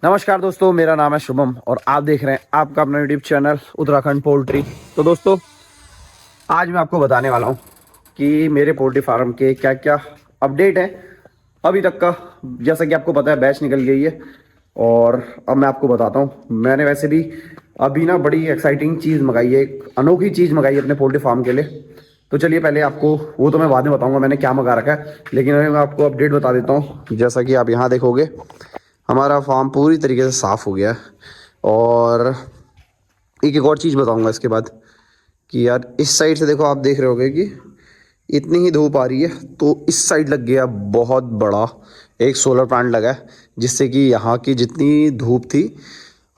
नमस्कार दोस्तों, मेरा नाम है शुभम और आप देख रहे हैं आपका अपना यूट्यूब चैनल उत्तराखंड पोल्ट्री। तो दोस्तों, आज मैं आपको बताने वाला हूं कि मेरे पोल्ट्री फार्म के क्या क्या अपडेट है अभी तक का। जैसा कि आपको पता है, बैच निकल गई है और अब मैं आपको बताता हूं। मैंने वैसे भी अभी ना बड़ी एक्साइटिंग चीज़ मंगाई है, एक अनोखी चीज़ मंगाई है अपने पोल्ट्री फार्म के लिए। तो चलिए, पहले आपको वो तो मैं बाद में बताऊंगा मैंने क्या मंगा रखा है, लेकिन अभी मैं आपको अपडेट बता देता हूँ। जैसा कि आप यहाँ देखोगे, हमारा फार्म पूरी तरीके से साफ़ हो गया है। और एक एक और चीज़ बताऊंगा इसके बाद कि यार, इस साइड से देखो, आप देख रहे होगे कि इतनी ही धूप आ रही है, तो इस साइड लग गया बहुत बड़ा एक सोलर प्लांट लगा है, जिससे कि यहाँ की जितनी धूप थी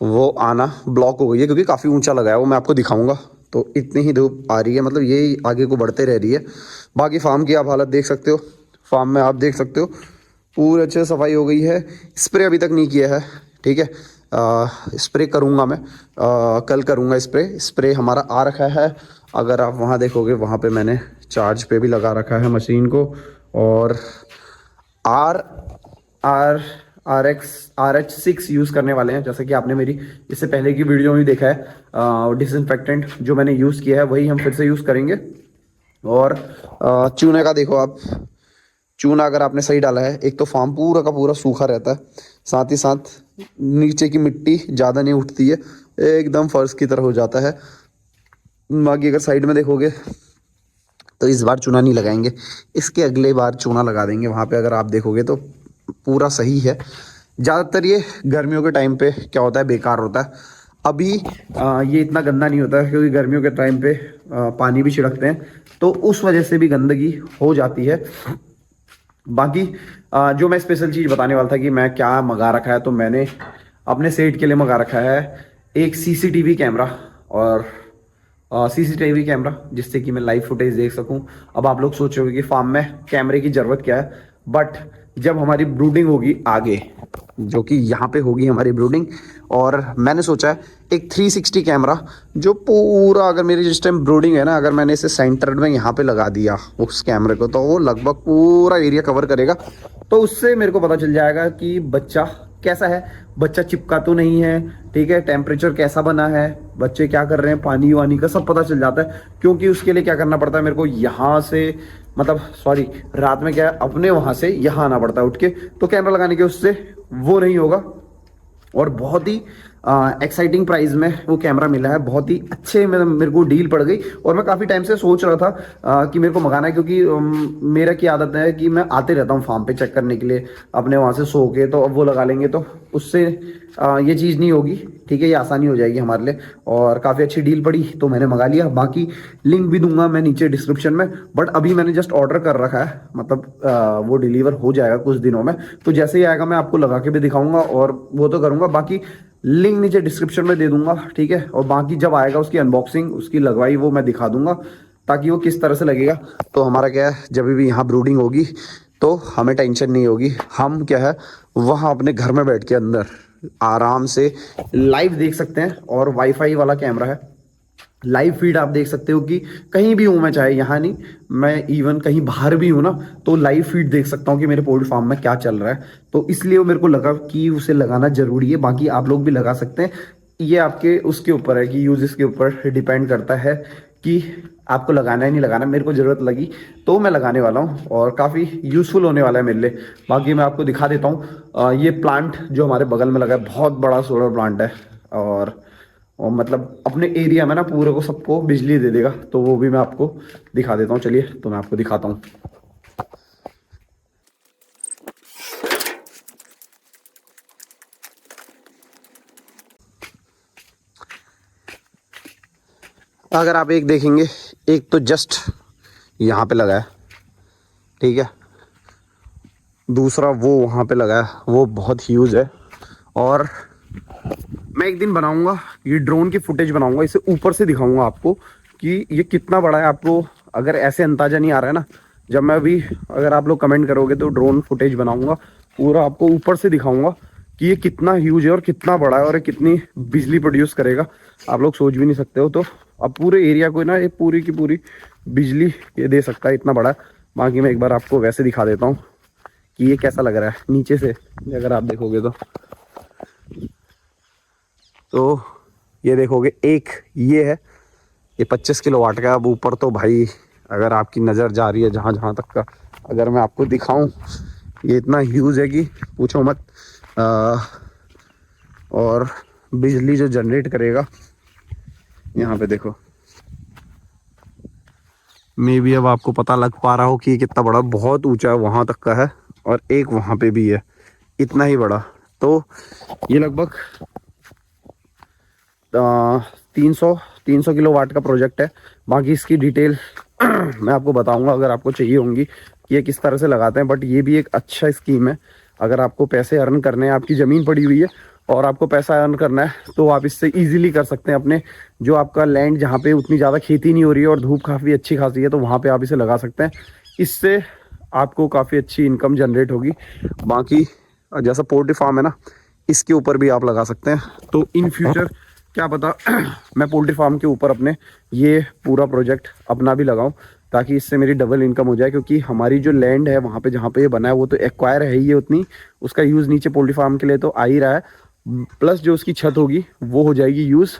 वो आना ब्लॉक हो गई है, क्योंकि काफ़ी ऊंचा लगा है। वो मैं आपको दिखाऊंगा। तो इतनी ही धूप आ रही है, मतलब ये आगे को बढ़ते रह रही है। बाकी फार्म की आप हालत देख सकते हो। फार्म में आप देख सकते हो पूरी अच्छे से सफाई हो गई है। स्प्रे अभी तक नहीं किया है, ठीक है। स्प्रे करूँगा मैं, कल करूँगा स्प्रे हमारा आ रखा है। अगर आप वहाँ देखोगे, वहाँ पे मैंने चार्ज पे भी लगा रखा है मशीन को। और आर आर RH6 यूज़ करने वाले हैं, जैसे कि आपने मेरी इससे पहले की वीडियो में देखा है। डिसइंफेक्टेंट जो मैंने यूज़ किया है वही हम फिर से यूज़ करेंगे। और चूने का देखो आप, चूना अगर आपने सही डाला है, एक तो फार्म पूरा का पूरा सूखा रहता है, साथ ही साथ नीचे की मिट्टी ज़्यादा नहीं उठती है, एकदम फर्श की तरह हो जाता है। बाकी अगर साइड में देखोगे तो इस बार चूना नहीं लगाएंगे, इसके अगले बार चूना लगा देंगे वहाँ पे। अगर आप देखोगे तो पूरा सही है। ज़्यादातर ये गर्मियों के टाइम पे क्या होता है, बेकार होता है। अभी ये इतना गंदा नहीं होता है, क्योंकि गर्मियों के टाइम पे पानी भी छिड़कते हैं, तो उस वजह से भी गंदगी हो जाती है। बाकी जो मैं स्पेशल चीज़ बताने वाला था कि मैं क्या मंगा रखा है, तो मैंने अपने सेट के लिए मंगा रखा है एक CCTV कैमरा। और CCTV कैमरा जिससे कि मैं लाइव फुटेज देख सकूं। अब आप लोग सोचोगे कि फार्म में कैमरे की ज़रूरत क्या है, बट जब हमारी ब्रूडिंग होगी आगे, जो कि यहाँ पे होगी हमारी ब्रूडिंग, और मैंने सोचा है एक 360 कैमरा जो पूरा, अगर मेरी जिस टाइम ब्रूडिंग है ना, अगर मैंने इसे सेंटर में यहाँ पे लगा दिया उस कैमरे को, तो वो लगभग पूरा एरिया कवर करेगा। तो उससे मेरे को पता चल जाएगा कि बच्चा कैसा है, बच्चा चिपका तो नहीं है, ठीक है, टेम्परेचर कैसा बना है, बच्चे क्या कर रहे हैं, पानी वानी का सब पता चल जाता है। क्योंकि उसके लिए क्या करना पड़ता है मेरे को, यहाँ से मतलब सॉरी, रात में क्या है, अपने वहाँ से यहाँ आना पड़ता है उठ के। तो कैमरा लगाने के उससे वो नहीं होगा। और बहुत ही एक्साइटिंग प्राइस में वो कैमरा मिला है, बहुत ही अच्छे में मेरे को डील पड़ गई। और मैं काफ़ी टाइम से सोच रहा था कि मेरे को मंगाना है, क्योंकि मेरा की आदत है कि मैं आते रहता हूँ फार्म पे चेक करने के लिए अपने वहाँ से सो के। तो अब वो लगा लेंगे तो उससे ये चीज़ नहीं होगी, ठीक है, ये आसानी हो जाएगी हमारे लिए। और काफ़ी अच्छी डील पड़ी तो मैंने मंगा लिया। बाकी लिंक भी दूंगा मैं नीचे डिस्क्रिप्शन में, बट अभी मैंने जस्ट ऑर्डर कर रखा है, मतलब वो डिलीवर हो जाएगा कुछ दिनों में। तो जैसे ही आएगा मैं आपको लगा के भी दिखाऊंगा और वो तो करूंगा। बाकी लिंक नीचे डिस्क्रिप्शन में दे दूंगा, ठीक है। और बाकी जब आएगा उसकी अनबॉक्सिंग, उसकी लगवाई, वो मैं दिखा दूंगा, ताकि वो किस तरह से लगेगा। तो हमारा क्या है, जब भी यहाँ ब्रूडिंग होगी तो हमें टेंशन नहीं होगी। हम क्या है, वहाँ अपने घर में बैठ के अंदर आराम से लाइव देख सकते हैं। और वाईफाई वाला कैमरा है, लाइव फीड आप देख सकते हो कि कहीं भी हूँ मैं, चाहे यहाँ नहीं, मैं इवन कहीं बाहर भी हूँ ना, तो लाइव फीड देख सकता हूँ कि मेरे पोल्ट्री फार्म में क्या चल रहा है। तो इसलिए वो मेरे को लगा कि उसे लगाना जरूरी है। बाकी आप लोग भी लगा सकते हैं, ये आपके उसके ऊपर है कि यूज के ऊपर डिपेंड करता है कि आपको लगाना है नहीं लगाना। मेरे को ज़रूरत लगी तो मैं लगाने वाला हूँ, और काफ़ी यूज़फुल होने वाला है मेरे लिए। बाकी मैं आपको दिखा देता हूँ, ये प्लांट जो हमारे बगल में लगा है, बहुत बड़ा सोलर प्लांट है। और मतलब अपने एरिया में ना पूरे को सबको बिजली दे देगा। तो वो भी मैं आपको दिखा देता हूँ। चलिए, तो मैं आपको दिखाता हूँ। अगर आप एक देखेंगे, एक तो जस्ट यहाँ पे लगा है, ठीक है, दूसरा वो वहाँ पे लगा है, वो बहुत ह्यूज है। और मैं एक दिन बनाऊंगा, ये ड्रोन की फुटेज बनाऊंगा, इसे ऊपर से दिखाऊंगा आपको कि ये कितना बड़ा है। आपको अगर ऐसे अंदाजा नहीं आ रहा है ना, जब मैं अभी, अगर आप लोग कमेंट करोगे तो ड्रोन फुटेज बनाऊंगा, पूरा आपको ऊपर से दिखाऊंगा कि ये कितना ह्यूज है और कितना बड़ा है और ये कितनी बिजली प्रोड्यूस करेगा, आप लोग सोच भी नहीं सकते हो। तो अब पूरे एरिया को ना, ये पूरी की पूरी बिजली ये दे सकता है, इतना बड़ा है। बाकी मैं एक बार आपको वैसे दिखा देता हूँ कि ये कैसा लग रहा है नीचे से, अगर आप देखोगे तो तो ये देखोगे एक ये है, ये 25 किलोवाट का। अब ऊपर तो भाई अगर आपकी नज़र जा रही है जहाँ जहाँ तक का, अगर मैं आपको दिखाऊं, ये इतना ह्यूज है कि पूछो मत। और बिजली जो जनरेट करेगा, यहाँ पे देखो, मे भी अब आपको पता लग पा रहा हो कि ये कितना बड़ा, बहुत ऊंचा वहाँ तक का है और एक वहाँ पे भी है, इतना ही बड़ा। तो ये लगभग 300 किलोवाट का प्रोजेक्ट है। बाकी इसकी डिटेल मैं आपको बताऊंगा अगर आपको चाहिए होंगी कि ये किस तरह से लगाते हैं। बट ये भी एक अच्छा स्कीम है, अगर आपको पैसे अर्न करने हैं, आपकी ज़मीन पड़ी हुई है और आपको पैसा अर्न करना है, तो आप इससे इजीली कर सकते हैं। अपने जो आपका लैंड जहाँ पे उतनी ज़्यादा खेती नहीं हो रही है और धूप काफ़ी अच्छी खासी है, तो वहाँ पे आप इसे लगा सकते हैं। इससे आपको काफ़ी अच्छी इनकम जनरेट होगी। बाकी जैसा पोल्ट्री फार्म है ना, इसके ऊपर भी आप लगा सकते हैं। तो इन फ्यूचर क्या पता मैं पोल्ट्री फार्म के ऊपर अपने ये पूरा प्रोजेक्ट अपना भी लगाऊं, ताकि इससे मेरी डबल इनकम हो जाए। क्योंकि हमारी जो लैंड है वहाँ पे जहाँ पे ये बना है वो तो एक्वायर है ही है उतनी, उसका यूज़ नीचे पोल्ट्री फार्म के लिए तो आ ही रहा है। प्लस जो उसकी छत होगी वो हो जाएगी यूज़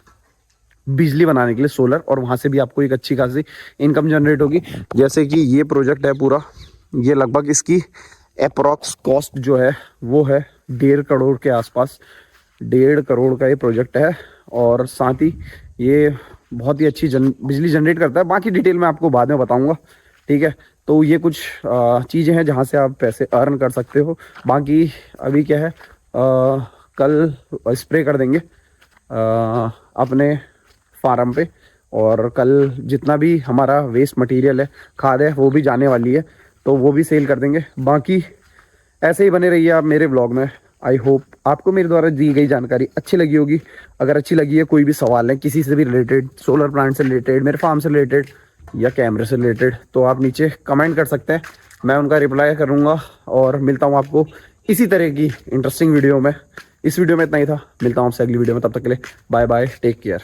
बिजली बनाने के लिए, सोलर, और वहाँ से भी आपको एक अच्छी खासी इनकम जनरेट होगी। जैसे कि ये प्रोजेक्ट है पूरा, ये लगभग इसकी अप्रॉक्स कॉस्ट जो है वो है 1.5 करोड़ के आसपास। 1.5 करोड़ का ये प्रोजेक्ट है और साथ ही ये बहुत ही अच्छी बिजली जनरेट करता है। बाकी डिटेल मैं आपको बाद में बताऊंगा, ठीक है। तो ये कुछ चीज़ें हैं जहाँ से आप पैसे अर्न कर सकते हो। बाकी अभी क्या है, कल स्प्रे कर देंगे अपने फार्म पे, और कल जितना भी हमारा वेस्ट मटेरियल है, खाद है, वो भी जाने वाली है, तो वो भी सेल कर देंगे। बाकी ऐसे ही बने रहिए आप मेरे ब्लॉग में। आई होप आपको मेरे द्वारा दी गई जानकारी अच्छी लगी होगी। अगर अच्छी लगी है, कोई भी सवाल है किसी से भी रिलेटेड, सोलर प्लांट से रिलेटेड, मेरे फार्म से रिलेटेड या कैमरे से रिलेटेड, तो आप नीचे कमेंट कर सकते हैं, मैं उनका रिप्लाई करूँगा। और मिलता हूँ आपको इसी तरह की इंटरेस्टिंग वीडियो में। इस वीडियो में इतना ही था, मिलता हूँ आपसे अगली वीडियो में, तब तक के लिए बाय बाय, टेक केयर।